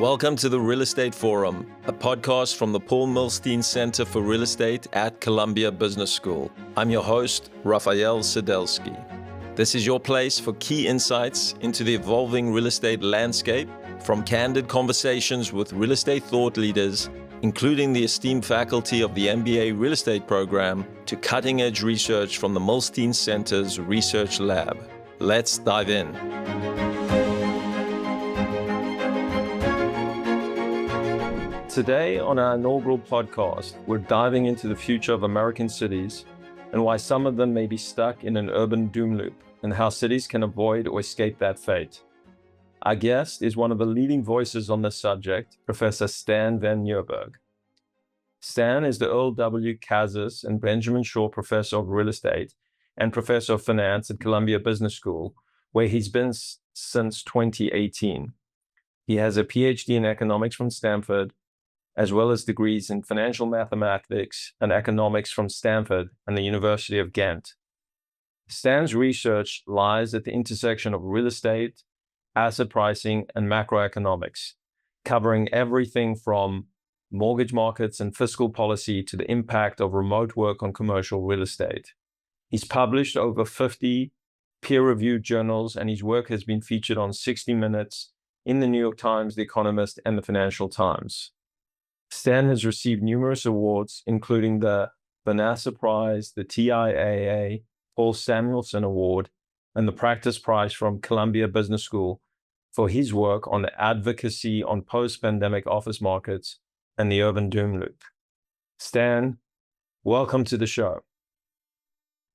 Welcome to the Real Estate Forum, a podcast from the Paul Milstein Center for Real Estate at Columbia Business School. I'm your host, Raphael Sidelsky. This is your place for key insights into the evolving real estate landscape, from candid conversations with real estate thought leaders, including the esteemed faculty of the MBA Real Estate program, to cutting-edge research from the Milstein Center's Research Lab. Let's dive in. Today on our inaugural podcast, we're diving into the future of American cities and why some of them may be stuck in an urban doom loop and how cities can avoid or escape that fate. Our guest is one of the leading voices on this subject, Professor Stijn Van Nieuwerburgh. Stan is the Earle W. Kazis and Benjamin Schore Professor of Real Estate and Professor of Finance at Columbia Business School, where he's been since 2018. He has a PhD in economics from Stanford, as well as degrees in financial mathematics and economics from Stanford and the University of Ghent. Stan's research lies at the intersection of real estate, asset pricing, and macroeconomics, covering everything from mortgage markets and fiscal policy to the impact of remote work on commercial real estate. He's published over 50 peer-reviewed journals, and his work has been featured on 60 Minutes, in the New York Times, The Economist, and the Financial Times. Stan has received numerous awards, including the Vanessa Prize, the TIAA, Paul Samuelson Award, and the Practice Prize from Columbia Business School for his work on the advocacy on post-pandemic office markets and the urban doom loop. Stan, welcome to the show.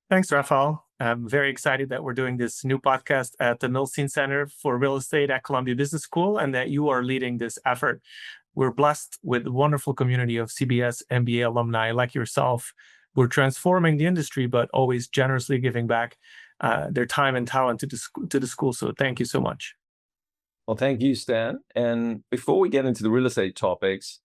Thanks, Raphael. I'm very excited that we're doing this new podcast at the Milstein Center for Real Estate at Columbia Business School and that you are leading this effort. We're blessed with a wonderful community of CBS MBA alumni like yourself. We're transforming the industry, but always generously giving back their time and talent to the school. So thank you so much. Well, thank you, Stan. And before we get into the real estate topics,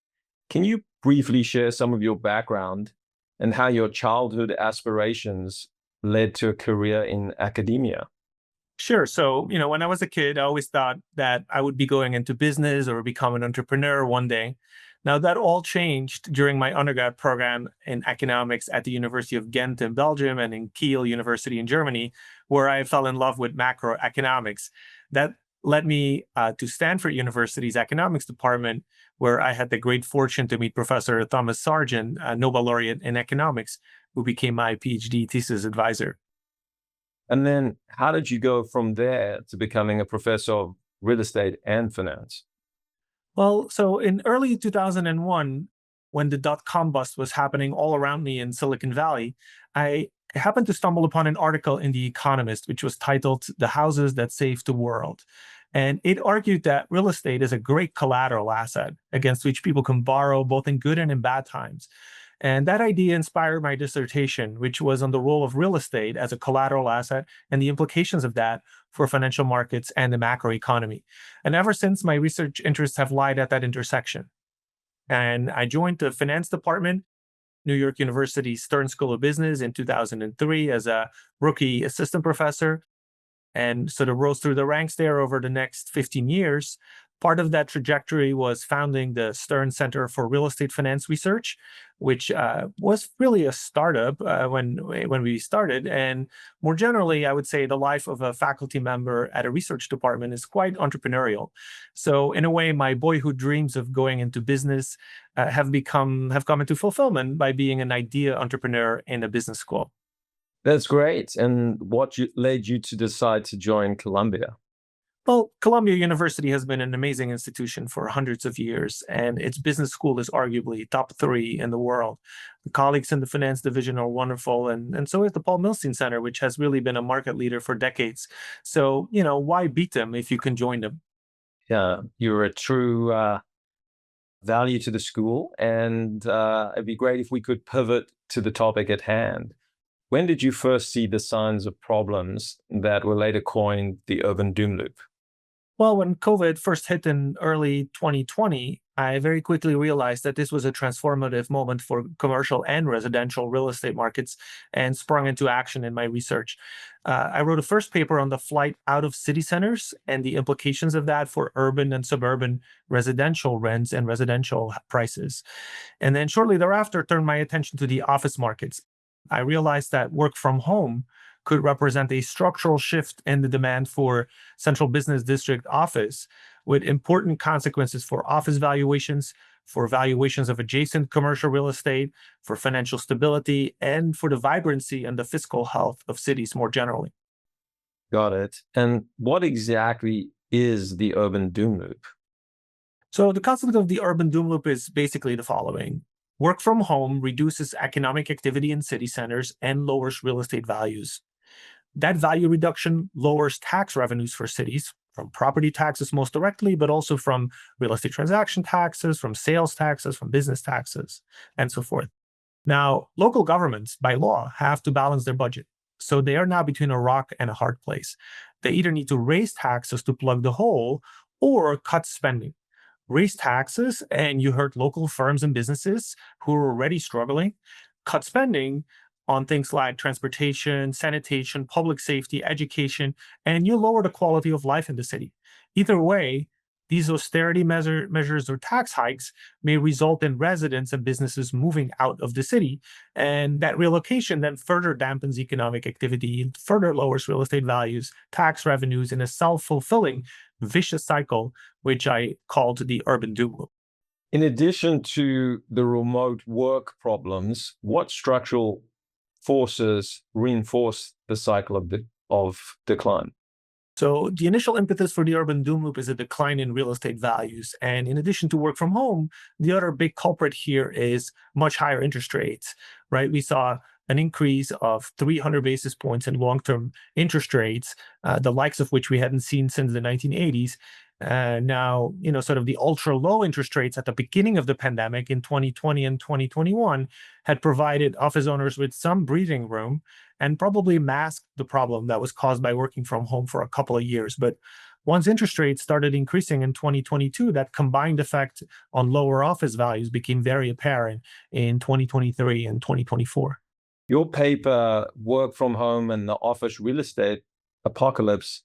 can you briefly share some of your background and how your childhood aspirations led to a career in academia? Sure. So, when I was a kid, I always thought that I would be going into business or become an entrepreneur one day. Now, that all changed during my undergrad program in economics at the University of Ghent in Belgium and in Kiel University in Germany, where I fell in love with macroeconomics. That led me to Stanford University's economics department, where I had the great fortune to meet Professor Thomas Sargent, a Nobel laureate in economics, who became my PhD thesis advisor. And then how did you go from there to becoming a professor of real estate and finance? Well, so in early 2001, when the dot-com bust was happening all around me in Silicon Valley, I happened to stumble upon an article in The Economist, which was titled "The Houses That Saved the World." And it argued that real estate is a great collateral asset against which people can borrow both in good and in bad times. And that idea inspired my dissertation, which was on the role of real estate as a collateral asset and the implications of that for financial markets and the macroeconomy. And ever since, my research interests have lied at that intersection. And I joined the finance department, New York University Stern School of Business in 2003 as a rookie assistant professor, and sort of rose through the ranks there over the next 15 years. Part of that trajectory was founding the Stern Center for Real Estate Finance Research, which was really a startup when we started. And more generally, I would say the life of a faculty member at a research department is quite entrepreneurial. So in a way, my boyhood dreams of going into business have come into fulfillment by being an idea entrepreneur in a business school. That's great. And what led you to decide to join Columbia? Well, Columbia University has been an amazing institution for hundreds of years, and its business school is arguably top 3 in the world. The colleagues in the finance division are wonderful, and so is the Paul Milstein Center, which has really been a market leader for decades. So, why beat them if you can join them? Yeah, you're a true value to the school, and it'd be great if we could pivot to the topic at hand. When did you first see the signs of problems that were later coined the urban doom loop? Well, when COVID first hit in early 2020, I very quickly realized that this was a transformative moment for commercial and residential real estate markets and sprung into action in my research. I wrote a first paper on the flight out of city centers and the implications of that for urban and suburban residential rents and residential prices. And then shortly thereafter, turned my attention to the office markets. I realized that work from home could represent a structural shift in the demand for central business district office, with important consequences for office valuations, for valuations of adjacent commercial real estate, for financial stability, and for the vibrancy and the fiscal health of cities more generally. Got it. And what exactly is the urban doom loop? So, the concept of the urban doom loop is basically the following. Work from home reduces economic activity in city centers and lowers real estate values. That value reduction lowers tax revenues for cities, from property taxes most directly, but also from real estate transaction taxes, from sales taxes, from business taxes, and so forth. Now, local governments, by law, have to balance their budget. So they are now between a rock and a hard place. They either need to raise taxes to plug the hole or cut spending. Raise taxes, and you hurt local firms and businesses who are already struggling. Cut spending on things like transportation, sanitation, public safety, education, and you lower the quality of life in the city. Either way, these austerity measures or tax hikes may result in residents and businesses moving out of the city. And that relocation then further dampens economic activity, further lowers real estate values, tax revenues in a self-fulfilling vicious cycle, which I called the urban doom loop. In addition to the remote work problems, what structural forces reinforce the cycle of decline? So the initial impetus for the urban doom loop is a decline in real estate values. And in addition to work from home, the other big culprit here is much higher interest rates, right? We saw an increase of 300 basis points in long-term interest rates, the likes of which we hadn't seen since the 1980s. Now, sort of the ultra low interest rates at the beginning of the pandemic in 2020 and 2021 had provided office owners with some breathing room and probably masked the problem that was caused by working from home for a couple of years. But once interest rates started increasing in 2022, that combined effect on lower office values became very apparent in 2023 and 2024. Your paper, Work from Home and the Office Real Estate Apocalypse,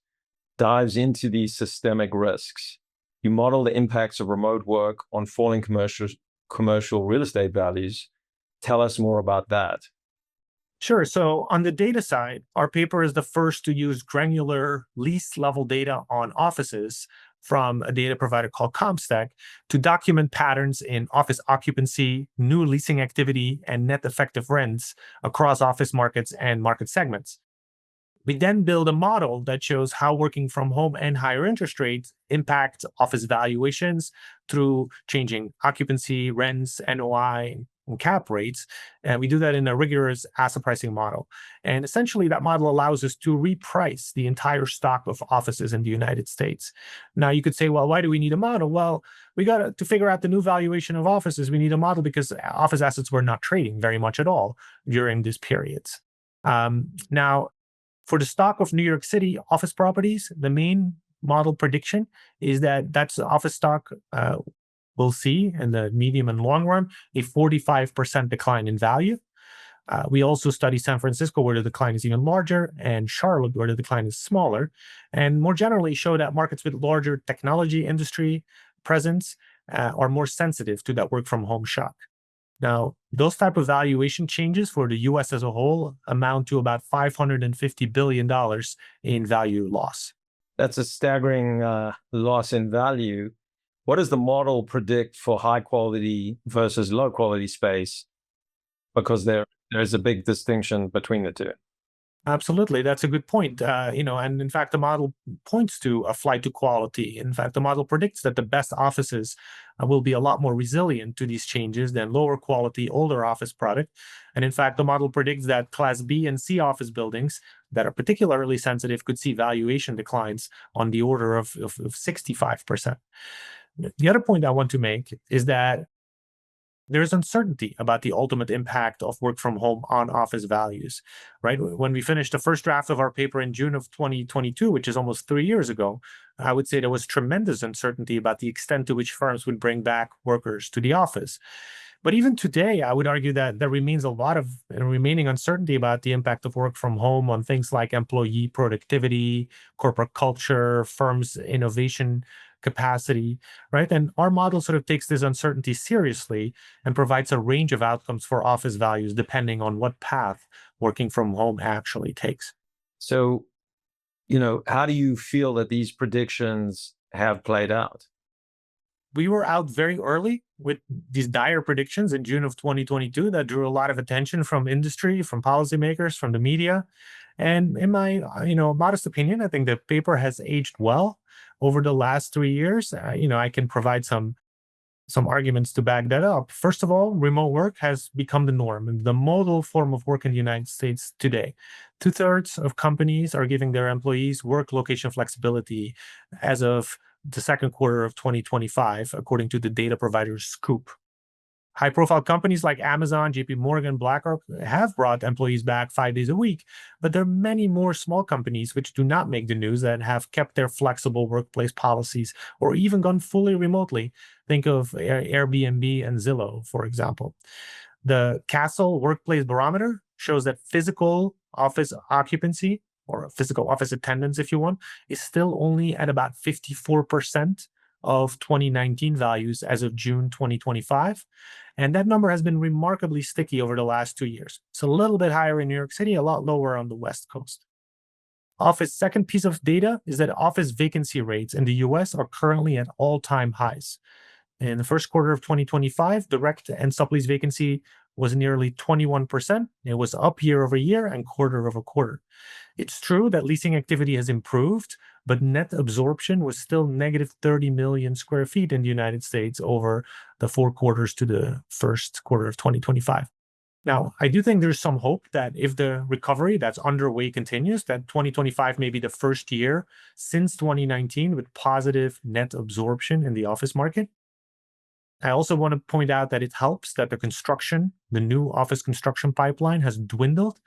dives into these systemic risks. You model the impacts of remote work on falling commercial real estate values. Tell us more about that. Sure. So on the data side, our paper is the first to use granular lease level data on offices from a data provider called CompStack to document patterns in office occupancy, new leasing activity, and net effective rents across office markets and market segments. We then build a model that shows how working from home and higher interest rates impact office valuations through changing occupancy, rents, NOI, and cap rates. And we do that in a rigorous asset pricing model. And essentially, that model allows us to reprice the entire stock of offices in the United States. Now, you could say, well, why do we need a model? Well, we got to figure out the new valuation of offices. We need a model because office assets were not trading very much at all during these periods. Now, for the stock of New York City office properties, the main model prediction is that that's office stock will see in the medium and long run a 45% decline in value. We also study San Francisco, where the decline is even larger, and Charlotte, where the decline is smaller, and more generally show that markets with larger technology industry presence are more sensitive to that work from home shock. Now, those type of valuation changes for the US as a whole amount to about $550 billion in value loss. That's a staggering loss in value. What does the model predict for high quality versus low quality space? Because there's a big distinction between the two. Absolutely, that's a good point. And in fact, the model points to a flight to quality. In fact, the model predicts that the best offices will be a lot more resilient to these changes than lower quality, older office product. And in fact, the model predicts that Class B and C office buildings that are particularly sensitive could see valuation declines on the order of 65%. The other point I want to make is that there is uncertainty about the ultimate impact of work from home on office values, right? When we finished the first draft of our paper in June of 2022, which is almost 3 years ago, I would say there was tremendous uncertainty about the extent to which firms would bring back workers to the office. But even today, I would argue that there remains a lot of remaining uncertainty about the impact of work from home on things like employee productivity, corporate culture, firms' innovation capacity, right? And our model sort of takes this uncertainty seriously and provides a range of outcomes for office values depending on what path working from home actually takes. So, how do you feel that these predictions have played out? We were out very early with these dire predictions in June of 2022 that drew a lot of attention from industry, from policymakers, from the media. And in my, modest opinion, I think the paper has aged well over the last 3 years. I can provide some arguments to back that up. First of all, remote work has become the norm and the modal form of work in the United States today. 2/3 of companies are giving their employees work location flexibility as of the second quarter of 2025, according to the data provider Scoop. High-profile companies like Amazon, JP Morgan, BlackRock have brought employees back 5 days a week, but there are many more small companies which do not make the news that have kept their flexible workplace policies or even gone fully remotely. Think of Airbnb and Zillow, for example. The Castle Workplace Barometer shows that physical office occupancy, or physical office attendance, if you want, is still only at about 54% of 2019 values as of June 2025. And that number has been remarkably sticky over the last 2 years. It's a little bit higher in New York City, a lot lower on the West Coast. Office second piece of data is that office vacancy rates in the US are currently at all-time highs. In the first quarter of 2025, direct and sublease vacancy was nearly 21%. It was up year over year and quarter over quarter. It's true that leasing activity has improved, but net absorption was still negative 30 million square feet in the United States over the 4 quarters to the first quarter of 2025. Now, I do think there's some hope that if the recovery that's underway continues, that 2025 may be the first year since 2019 with positive net absorption in the office market. I also want to point out that it helps that the new office construction pipeline has dwindled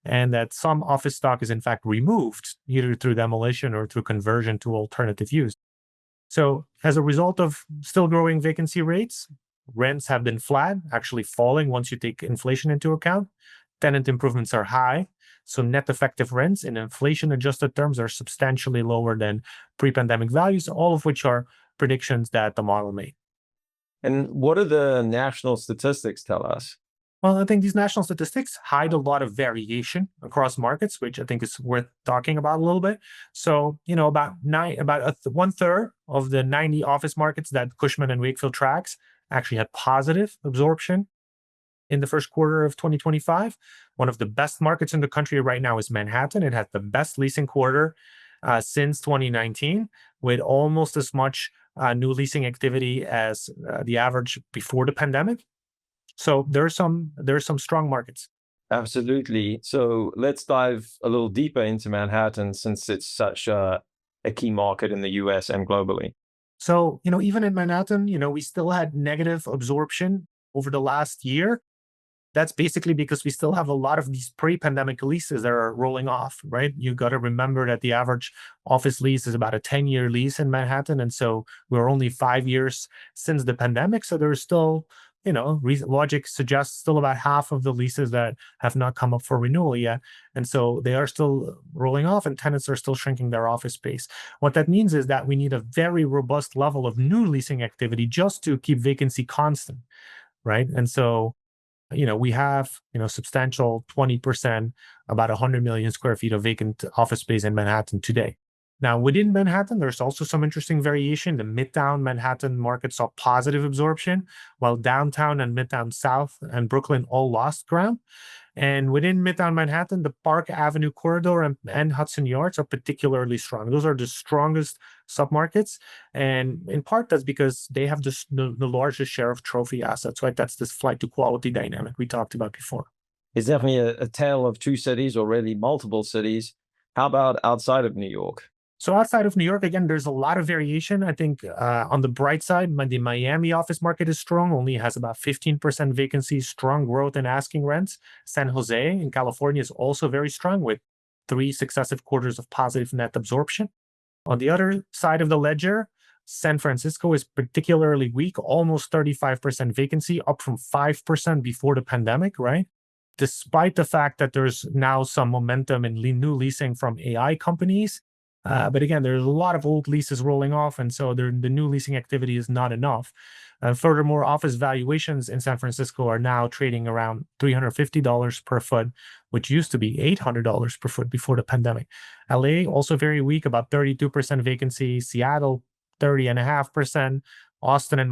and that some office stock is in fact removed, either through demolition or through conversion to alternative use. So as a result of still growing vacancy rates, rents have been flat, actually falling once you take inflation into account. Tenant improvements are high. So net effective rents in inflation-adjusted terms are substantially lower than pre-pandemic values, all of which are predictions that the model made. And what do the national statistics tell us? Well, I think these national statistics hide a lot of variation across markets, which I think is worth talking about a little bit. So, about 1/3 of the 90 office markets that Cushman and Wakefield tracks actually had positive absorption in the first quarter of 2025. One of the best markets in the country right now is Manhattan. It has the best leasing quarter since 2019, with almost as much new leasing activity as the average before the pandemic. So there's some strong markets. Absolutely. So let's dive a little deeper into Manhattan since it's such a key market in the US and globally. So, even in Manhattan, we still had negative absorption over the last year. That's basically because we still have a lot of these pre-pandemic leases that are rolling off, right? You got to remember that the average office lease is about a 10-year lease in Manhattan. And so we're only 5 years since the pandemic. So there's still, logic suggests still about half of the leases that have not come up for renewal yet. And so they are still rolling off and tenants are still shrinking their office space. What that means is that we need a very robust level of new leasing activity just to keep vacancy constant, right? And so we have, substantial 20%, about 100 million square feet of vacant office space in Manhattan today. Now, within Manhattan, there's also some interesting variation. The Midtown Manhattan market saw positive absorption, while downtown and Midtown South and Brooklyn all lost ground. And within Midtown Manhattan, the Park Avenue corridor and Hudson Yards are particularly strong. Those are the strongest submarkets. And in part, that's because they have the largest share of trophy assets, right? That's this flight to quality dynamic we talked about before. It's definitely a tale of two cities, or really multiple cities. How about outside of New York? So outside of New York, again, there's a lot of variation. I think on the bright side, the Miami office market is strong, only has about 15% vacancy, strong growth in asking rents. San Jose in California is also very strong with 3 successive quarters of positive net absorption. On the other side of the ledger, San Francisco is particularly weak, almost 35% vacancy, up from 5% before the pandemic, right? Despite the fact that there's now some momentum in new leasing from AI companies. But again, there's a lot of old leases rolling off, and so the new leasing activity is not enough. Furthermore, office valuations in San Francisco are now trading around $350 per foot, which used to be $800 per foot before the pandemic. LA also very weak, about 32% vacancy. Seattle, 30.5%. Austin and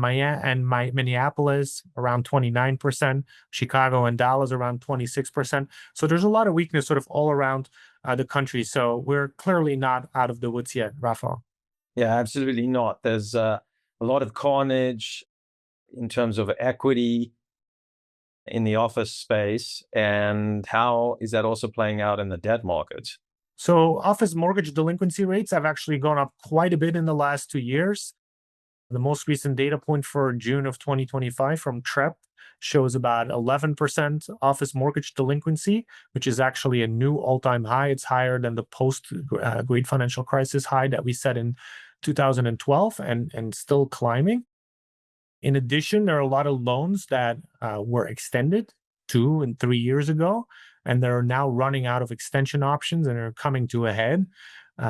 Minneapolis around 29%. Chicago and Dallas around 26%. So there's a lot of weakness sort of all around the country. So we're clearly not out of the woods yet, Raphael. Yeah, absolutely not. There's a lot of carnage in terms of equity in the office space. And how is that also playing out in the debt market? So office mortgage delinquency rates have actually gone up quite a bit in the last 2 years. The most recent data point for June of 2025 from TREP shows about 11% office mortgage delinquency, which is actually a new all-time high. It's higher than the post-Great Financial Crisis high that we set in 2012 and still climbing. In addition, there are a lot of loans that were extended 2 and 3 years ago, and they're now running out of extension options and are coming to a head.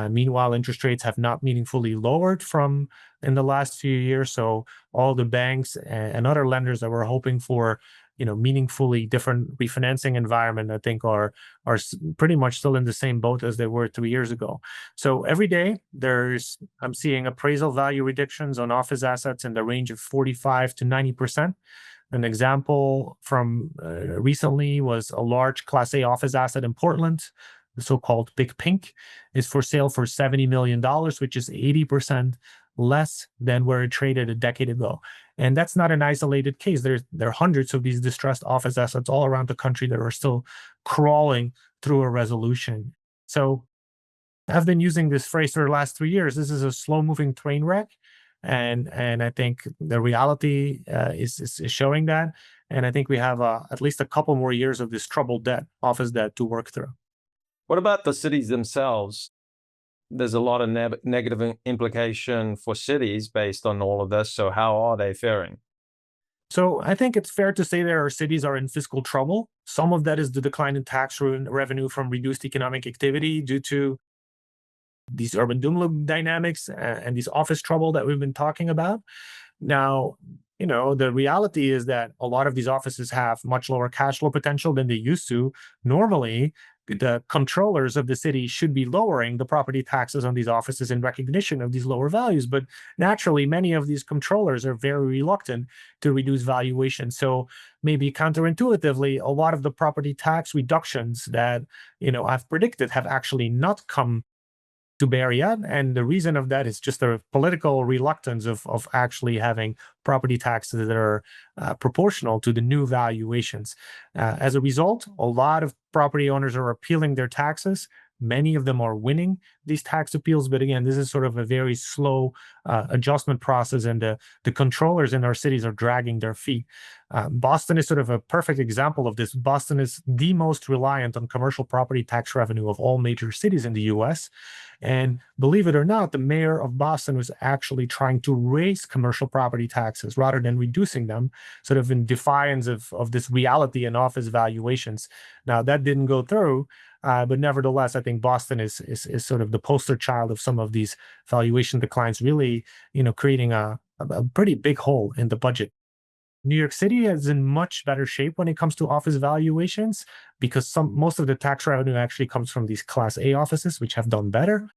Meanwhile, interest rates have not meaningfully lowered from in the last few years. So all the banks and other lenders that were hoping for, meaningfully different refinancing environment, I think are pretty much still in the same boat as they were 3 years ago. So every day I'm seeing appraisal value reductions on office assets in the range of 45 to 90%. An example from recently was a large Class A office asset in Portland, the so-called Big Pink, is for sale for $70 million, which is 80% less than where it traded a decade ago. And that's not an isolated case. There are hundreds of these distressed office assets all around the country that are still crawling through a resolution. So I've been using this phrase for the last 3 years. This is a slow-moving train wreck. And I think the reality is showing that. And I think we have at least a couple more years of this troubled debt, office debt, to work through. What about the cities themselves? There's a lot of negative implication for cities based on all of this. So how are they faring? So I think it's fair to say that our cities are in fiscal trouble. Some of that is the decline in tax revenue from reduced economic activity due to these urban doom loop dynamics and these office trouble that we've been talking about. Now, the reality is that a lot of these offices have much lower cash flow potential than they used to. Normally, the controllers of the city should be lowering the property taxes on these offices in recognition of these lower values. But naturally, many of these controllers are very reluctant to reduce valuation. So maybe counterintuitively, a lot of the property tax reductions that, I've predicted have actually not come to bear yet. And the reason of that is just a political reluctance of actually having property taxes that are proportional to the new valuations. As a result, a lot of property owners are appealing their taxes. Many of them are winning these tax appeals. But again, this is sort of a very slow adjustment process, and the controllers in our cities are dragging their feet. Boston is sort of a perfect example of this. Boston is the most reliant on commercial property tax revenue of all major cities in the US. And believe it or not, the mayor of Boston was actually trying to raise commercial property taxes rather than reducing them, sort of in defiance of this reality in office valuations. Now, that didn't go through. But nevertheless, I think Boston is sort of the poster child of some of these valuation declines, really, creating a pretty big hole in the budget. New York City is in much better shape when it comes to office valuations because most of the tax revenue actually comes from these Class A offices, which have done better.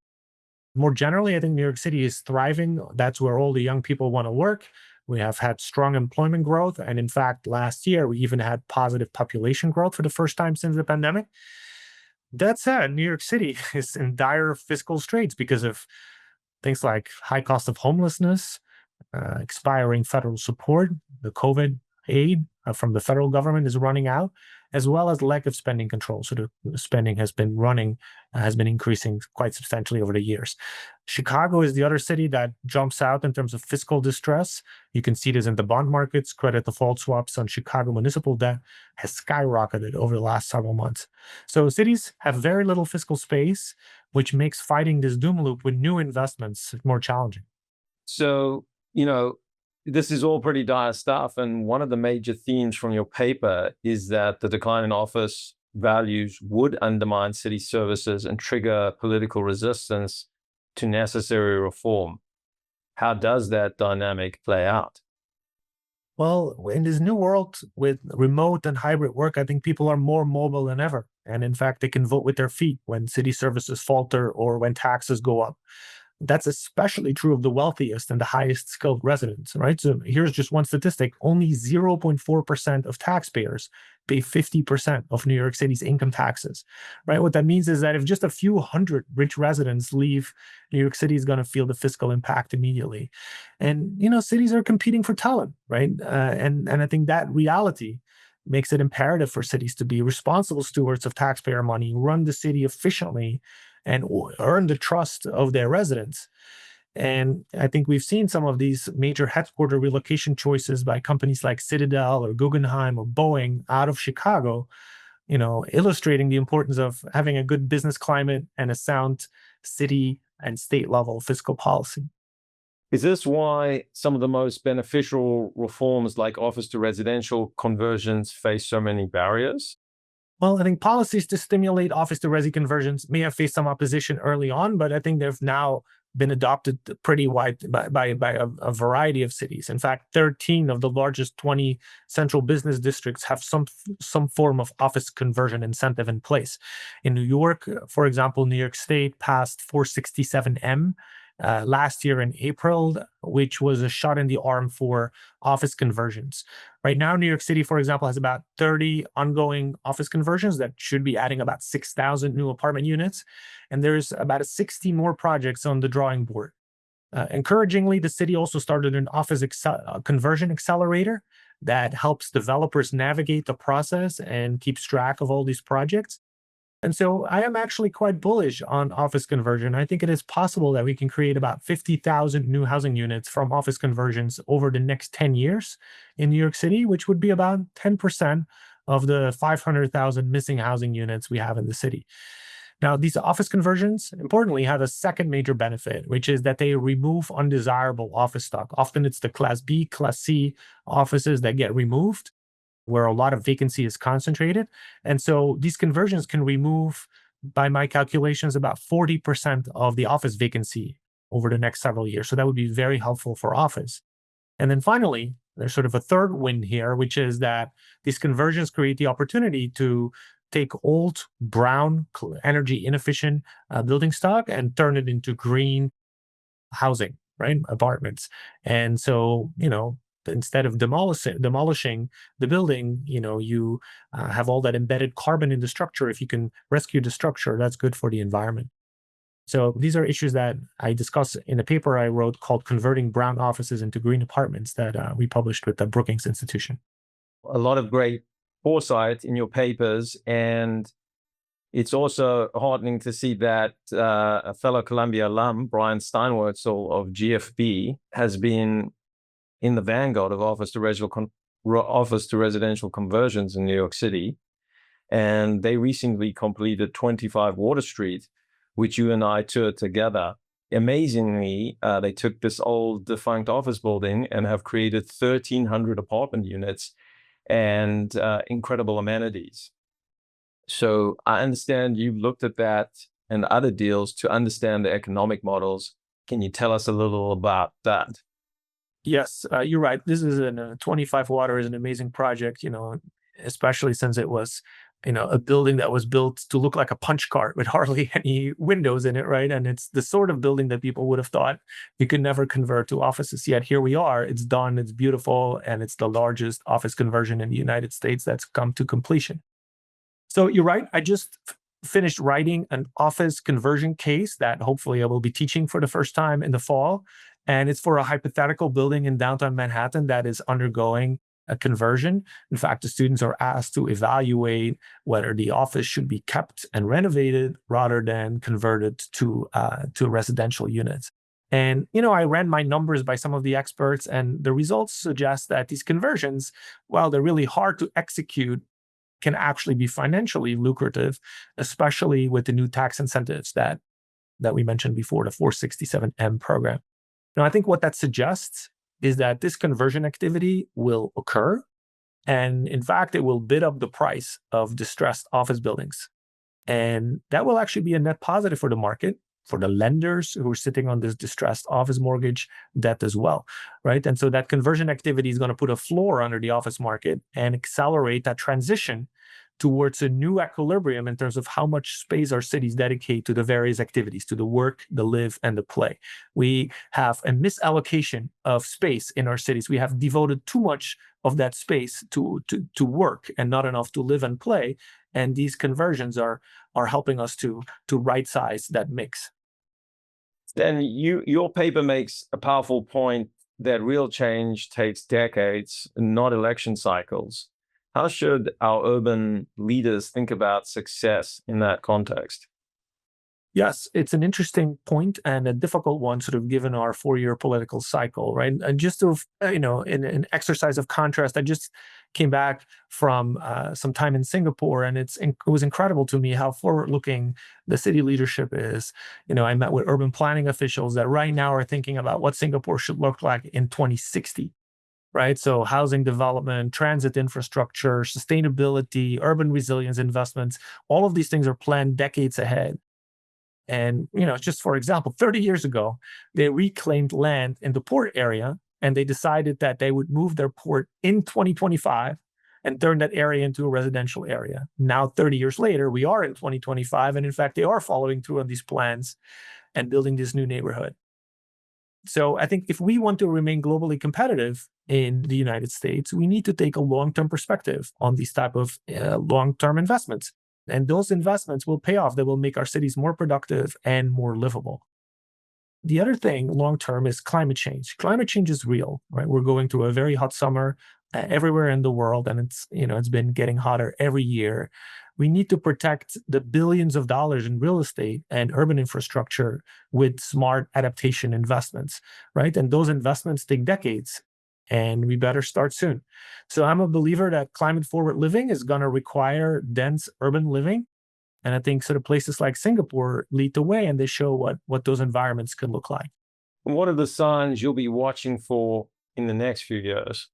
More generally, I think New York City is thriving. That's where all the young people want to work. We have had strong employment growth. And in fact, last year, we even had positive population growth for the first time since the pandemic. That said, New York City is in dire fiscal straits because of things like high cost of homelessness, expiring federal support, the COVID aid from the federal government is running out, as well as lack of spending control. So the spending has been increasing quite substantially over the years. Chicago is the other city that jumps out in terms of fiscal distress. You can see this in the bond markets. Credit default swaps on Chicago municipal debt has skyrocketed over the last several months. So cities have very little fiscal space, which makes fighting this doom loop with new investments more challenging. So, this is all pretty dire stuff. And one of the major themes from your paper is that the decline in office values would undermine city services and trigger political resistance to necessary reform. How does that dynamic play out? Well, in this new world with remote and hybrid work, I think people are more mobile than ever. And in fact, they can vote with their feet when city services falter or when taxes go up. That's especially true of the wealthiest and the highest skilled residents, right? So here's just one statistic. Only 0.4% of taxpayers pay 50% of New York City's income taxes, right? What that means is that if just a few hundred rich residents leave, New York City is going to feel the fiscal impact immediately. And, cities are competing for talent, right? And I think that reality makes it imperative for cities to be responsible stewards of taxpayer money, run the city efficiently, and earn the trust of their residents. And I think we've seen some of these major headquarter relocation choices by companies like Citadel or Guggenheim or Boeing out of Chicago, illustrating the importance of having a good business climate and a sound city and state level fiscal policy. Is this why some of the most beneficial reforms like office to residential conversions face so many barriers? Well, I think policies to stimulate office to resi conversions may have faced some opposition early on, but I think they've now been adopted pretty wide by a variety of cities. In fact, 13 of the largest 20 central business districts have some form of office conversion incentive in place. In New York, for example, New York State passed 467M last year in April, which was a shot in the arm for office conversions. Right now, New York City, for example, has about 30 ongoing office conversions that should be adding about 6,000 new apartment units. And there's about 60 more projects on the drawing board. Encouragingly, the city also started an office conversion accelerator that helps developers navigate the process and keeps track of all these projects. And so I am actually quite bullish on office conversion. I think it is possible that we can create about 50,000 new housing units from office conversions over the next 10 years in New York City, which would be about 10% of the 500,000 missing housing units we have in the city. Now, these office conversions, importantly, have a second major benefit, which is that they remove undesirable office stock. Often it's the Class B, Class C offices that get removed, where a lot of vacancy is concentrated. And so these conversions can remove, by my calculations, about 40% of the office vacancy over the next several years. So that would be very helpful for office. And then finally, there's sort of a third win here, which is that these conversions create the opportunity to take old, brown, energy inefficient building stock and turn it into green housing, right? Apartments. And so, instead of demolishing the building, you have all that embedded carbon in the structure. If you can rescue the structure, that's good for the environment. So these are issues that I discuss in a paper I wrote called Converting Brown Offices into Green Apartments that we published with the Brookings Institution. A lot of great foresight in your papers, and it's also heartening to see that a fellow Columbia alum, Brian Steinwurzel of GFB, has been in the vanguard of office to residential conversions in New York City. And they recently completed 25 Water Street, which you and I toured together. Amazingly, they took this old defunct office building and have created 1,300 apartment units and incredible amenities. So I understand you've looked at that and other deals to understand the economic models. Can you tell us a little about that? Yes, you're right. This is 25 Water is an amazing project, especially since it was, a building that was built to look like a punch card with hardly any windows in it, right? And it's the sort of building that people would have thought you could never convert to offices. Yet here we are. It's done. It's beautiful. And it's the largest office conversion in the United States that's come to completion. So you're right. I just finished writing an office conversion case that hopefully I will be teaching for the first time in the fall. And it's for a hypothetical building in downtown Manhattan that is undergoing a conversion. In fact, the students are asked to evaluate whether the office should be kept and renovated rather than converted to residential units. And, I ran my numbers by some of the experts, and the results suggest that these conversions, while they're really hard to execute, can actually be financially lucrative, especially with the new tax incentives that we mentioned before, the 467M program. Now, I think what that suggests is that this conversion activity will occur, and in fact, it will bid up the price of distressed office buildings. And that will actually be a net positive for the market, for the lenders who are sitting on this distressed office mortgage debt as well, right? And so that conversion activity is going to put a floor under the office market and accelerate that transition towards a new equilibrium in terms of how much space our cities dedicate to the various activities, to the work, the live, and the play. We have a misallocation of space in our cities. We have devoted too much of that space to work and not enough to live and play. And these conversions are helping us to right-size that mix. Then your paper makes a powerful point that real change takes decades, not election cycles. How should our urban leaders think about success in that context? Yes, it's an interesting point and a difficult one, sort of given our 4-year political cycle, right? And just to, in an exercise of contrast, I just came back from some time in Singapore, and it was incredible to me how forward-looking the city leadership is. I met with urban planning officials that right now are thinking about what Singapore should look like in 2060. Right? So housing development, transit infrastructure, sustainability, urban resilience investments, all of these things are planned decades ahead. And, just for example, 30 years ago, they reclaimed land in the port area, and they decided that they would move their port in 2025 and turn that area into a residential area. Now, 30 years later, we are in 2025, and in fact, they are following through on these plans and building this new neighborhood. So I think if we want to remain globally competitive in the United States, we need to take a long-term perspective on these type of long-term investments. And those investments will pay off. They will make our cities more productive and more livable. The other thing long-term is climate change. Climate change is real, right? We're going through a very hot summer everywhere in the world, and it's been getting hotter every year. We need to protect the billions of dollars in real estate and urban infrastructure with smart adaptation investments, right? And those investments take decades, and we better start soon. So I'm a believer that climate forward living is going to require dense urban living. And I think sort of places like Singapore lead the way, and they show what those environments could look like. What are the signs you'll be watching for in the next few years?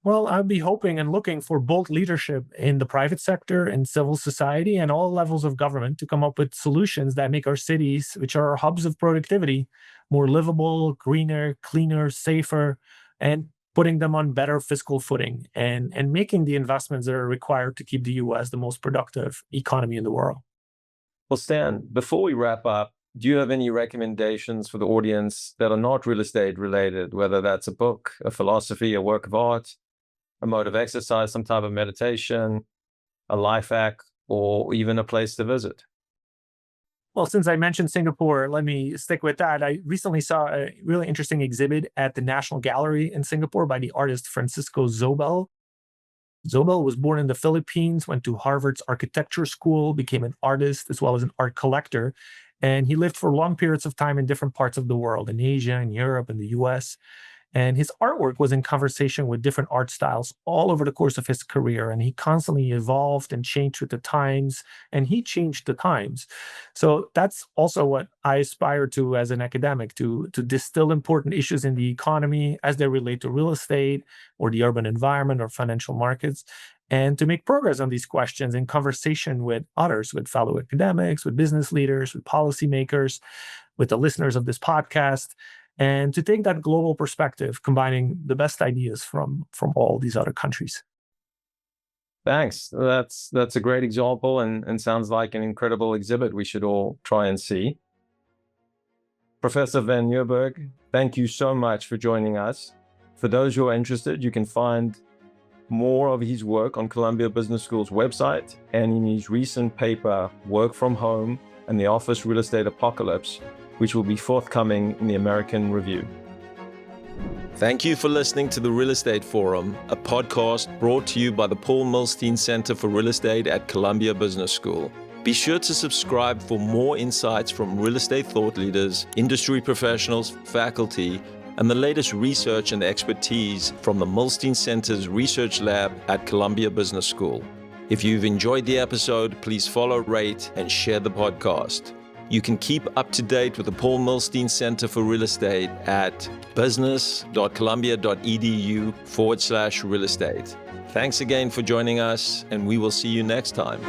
Well, I'd be hoping and looking for bold leadership in the private sector and civil society and all levels of government to come up with solutions that make our cities, which are our hubs of productivity, more livable, greener, cleaner, safer, and putting them on better fiscal footing and making the investments that are required to keep the US the most productive economy in the world. Well, Stan, before we wrap up, do you have any recommendations for the audience that are not real estate related, whether that's a book, a philosophy, a work of art, a mode of exercise, some type of meditation, a life hack, or even a place to visit? Well, since I mentioned Singapore, let me stick with that. I recently saw a really interesting exhibit at the National Gallery in Singapore by the artist Francisco Zobel. Zobel was born in the Philippines, went to Harvard's architecture school, became an artist as well as an art collector. And he lived for long periods of time in different parts of the world, in Asia, in Europe, in the US. And his artwork was in conversation with different art styles all over the course of his career. And he constantly evolved and changed with the times, and he changed the times. So that's also what I aspire to as an academic, to distill important issues in the economy as they relate to real estate or the urban environment or financial markets, and to make progress on these questions in conversation with others, with fellow academics, with business leaders, with policymakers, with the listeners of this podcast, and to take that global perspective, combining the best ideas from all these other countries. Thanks. That's a great example and sounds like an incredible exhibit we should all try and see. Professor Van Nieuwerburgh, thank you so much for joining us. For those who are interested, you can find more of his work on Columbia Business School's website and in his recent paper, Work from Home and the Office Real Estate Apocalypse, which will be forthcoming in the American Review. Thank you for listening to the Real Estate Forum, a podcast brought to you by the Paul Milstein Center for Real Estate at Columbia Business School. Be sure to subscribe for more insights from real estate thought leaders, industry professionals, faculty, and the latest research and expertise from the Milstein Center's Research Lab at Columbia Business School. If you've enjoyed the episode, please follow, rate, and share the podcast. You can keep up to date with the Paul Milstein Center for Real Estate at business.columbia.edu/real estate. Thanks again for joining us, and we will see you next time.